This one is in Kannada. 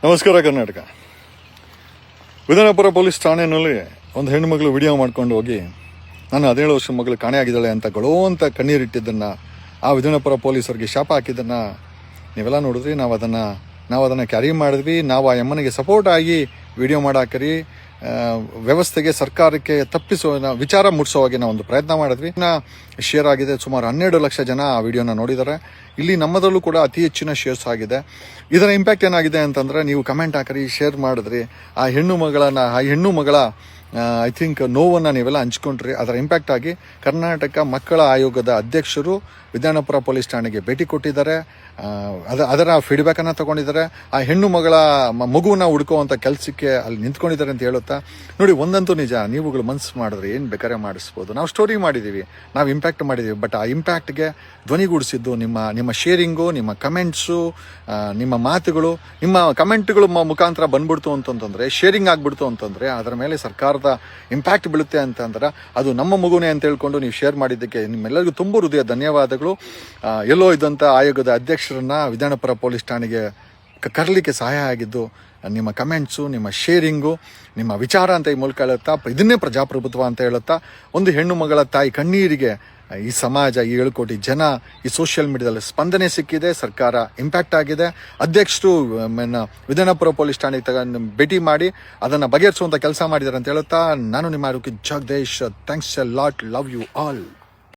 ನಮಸ್ಕಾರ ಕರ್ನಾಟಕ. ವಿಧಾನಪುರ ಪೊಲೀಸ್ ಠಾಣೆಯಲ್ಲಿ ಒಂದು ಹೆಣ್ಣು ಮಗಳು ವಿಡಿಯೋ ಮಾಡ್ಕೊಂಡು ಹೋಗಿ ನಾನು 17 ವರ್ಷದ ಮಗಳು ಕಾಣೆಯಾಗಿದ್ದಾಳೆ ಅಂತ ಗೊಳೋ ಅಂತ ಕಣ್ಣೀರಿಟ್ಟಿದ್ದನ್ನು, ಆ ವಿಧಾನಪುರ ಪೊಲೀಸರಿಗೆ ಶಾಪ ಹಾಕಿದ್ದನ್ನು ನೀವೆಲ್ಲ ನೋಡಿದ್ರಿ. ನಾವು ಅದನ್ನು ಕ್ಯಾರಿ ಮಾಡಿದ್ವಿ. ನಾವು ಆ ಎಮ್ಮನಿಗೆ ಸಪೋರ್ಟ್ ಆಗಿ ವಿಡಿಯೋ ಮಾಡಾಕರಿ ವ್ಯವಸ್ಥೆಗೆ, ಸರ್ಕಾರಕ್ಕೆ ತಪ್ಪಿಸೋ ವಿಚಾರ ಮುಟ್ಸೋ ಹಾಗೆ ನಾವು ಒಂದು ಪ್ರಯತ್ನ ಮಾಡಿದ್ವಿ. ಶೇರ್ ಆಗಿದೆ, ಸುಮಾರು 12 ಲಕ್ಷ ಜನ ಆ ವಿಡಿಯೋನ ನೋಡಿದ್ದಾರೆ. ಇಲ್ಲಿ ನಮ್ಮದರಲ್ಲೂ ಕೂಡ ಅತಿ ಹೆಚ್ಚಿನ ಶೇರ್ಸ್ ಆಗಿದೆ. ಇದರ ಇಂಪ್ಯಾಕ್ಟ್ ಏನಾಗಿದೆ ಅಂತಂದರೆ, ನೀವು ಕಮೆಂಟ್ ಹಾಕರಿ, ಶೇರ್ ಮಾಡಿದ್ರಿ, ಆ ಹೆಣ್ಣು ಮಗಳ ಐ ಥಿಂಕ್ ನೋವನ್ನು ನೀವೆಲ್ಲ ಹಂಚ್ಕೊಂಡ್ರಿ. ಅದರ ಇಂಪ್ಯಾಕ್ಟ್ ಆಗಿ ಕರ್ನಾಟಕ ಮಕ್ಕಳ ಆಯೋಗದ ಅಧ್ಯಕ್ಷರು ವಿಧಾನಪುರ ಪೊಲೀಸ್ ಠಾಣೆಗೆ ಭೇಟಿ ಕೊಟ್ಟಿದ್ದಾರೆ. ಅದರ ಫೀಡ್ಬ್ಯಾಕನ್ನು ತಗೊಂಡಿದ್ದಾರೆ. ಆ ಹೆಣ್ಣು ಮಗುವನ್ನ ಹುಡುಕುವಂಥ ಕೆಲಸಕ್ಕೆ ಅಲ್ಲಿ ನಿಂತ್ಕೊಂಡಿದ್ದಾರೆ ಅಂತ ಹೇಳುತ್ತಾ ನೋಡಿ. ಒಂದಂತೂ ನಿಜ, ನೀವುಗಳು ಮನಸ್ಸು ಮಾಡಿದ್ರೆ ಏನು ಬೇಕಾದ್ರೆ ಮಾಡಿಸ್ಬೋದು. ನಾವು ಸ್ಟೋರಿ ಮಾಡಿದ್ದೀವಿ, ನಾವು ಇಂಪ್ಯಾಕ್ಟ್ ಮಾಡಿದ್ದೀವಿ. ಬಟ್ ಆ ಇಂಪ್ಯಾಕ್ಟ್ಗೆ ಧ್ವನಿಗೂಡಿಸಿದ್ದು ನಿಮ್ಮ ಶೇರಿಂಗು, ನಿಮ್ಮ ಕಮೆಂಟ್ಸು, ನಿಮ್ಮ ಮಾತುಗಳು. ನಿಮ್ಮ ಕಮೆಂಟ್ಗಳು ಮುಖಾಂತರ ಬಂದ್ಬಿಡ್ತು ಅಂತಂದರೆ, ಶೇರಿಂಗ್ ಆಗಿಬಿಡ್ತು ಅಂತಂದರೆ, ಅದರ ಮೇಲೆ ಸರ್ಕಾರದ ಇಂಪ್ಯಾಕ್ಟ್ ಬೀಳುತ್ತೆ ಅಂತಂದ್ರೆ ಅದು ನಮ್ಮ ಮಗುನೇ ಅಂತ ಹೇಳ್ಕೊಂಡು ನೀವು ಶೇರ್ ಮಾಡಿದ್ದಕ್ಕೆ ನಿಮ್ಮೆಲ್ಲರಿಗೂ ತುಂಬ ಹೃದಯ ಧನ್ಯವಾದಗಳು. ಎಲ್ಲೋ ಇದ್ದಂಥ ಆಯೋಗದ ಅಧ್ಯಕ್ಷರನ್ನ ವಿಧಾನಪುರ ಪೊಲೀಸ್ ಠಾಣೆಗೆ ಕರಲಿಕ್ಕೆ ಸಹಾಯ ಆಗಿದ್ದು ನಿಮ್ಮ ಕಮೆಂಟ್ಸು, ನಿಮ್ಮ ಶೇರಿಂಗು, ನಿಮ್ಮ ವಿಚಾರ ಅಂತ ಈ ಮೂಲಕ ಹೇಳುತ್ತಾ, ಇದನ್ನೇ ಪ್ರಜಾಪ್ರಭುತ್ವ ಅಂತ ಹೇಳುತ್ತಾ, ಒಂದು ಹೆಣ್ಣು ಮಗಳ ತಾಯಿ ಕಣ್ಣೀರಿಗೆ ಈ ಸಮಾಜ, ಈ 7 ಕೋಟಿ ಜನ ಈ ಸೋಷಿಯಲ್ ಮೀಡಿಯಾದಲ್ಲಿ ಸ್ಪಂದನೆ ಸಿಕ್ಕಿದೆ. ಸರ್ಕಾರ ಇಂಪ್ಯಾಕ್ಟ್ ಆಗಿದೆ. ಅಧ್ಯಕ್ಷರು ವಿಧಾನಪುರ ಪೊಲೀಸ್ ಠಾಣೆಗೆ ಭೇಟಿ ಮಾಡಿ ಅದನ್ನು ಬಗೆಹರಿಸುವಂಥ ಕೆಲಸ ಮಾಡಿದ್ದಾರೆ ಅಂತ ಹೇಳುತ್ತಾ, ನಾನು ನಿಮ್ಮ Jagadish. Thanks a lot. Love you all.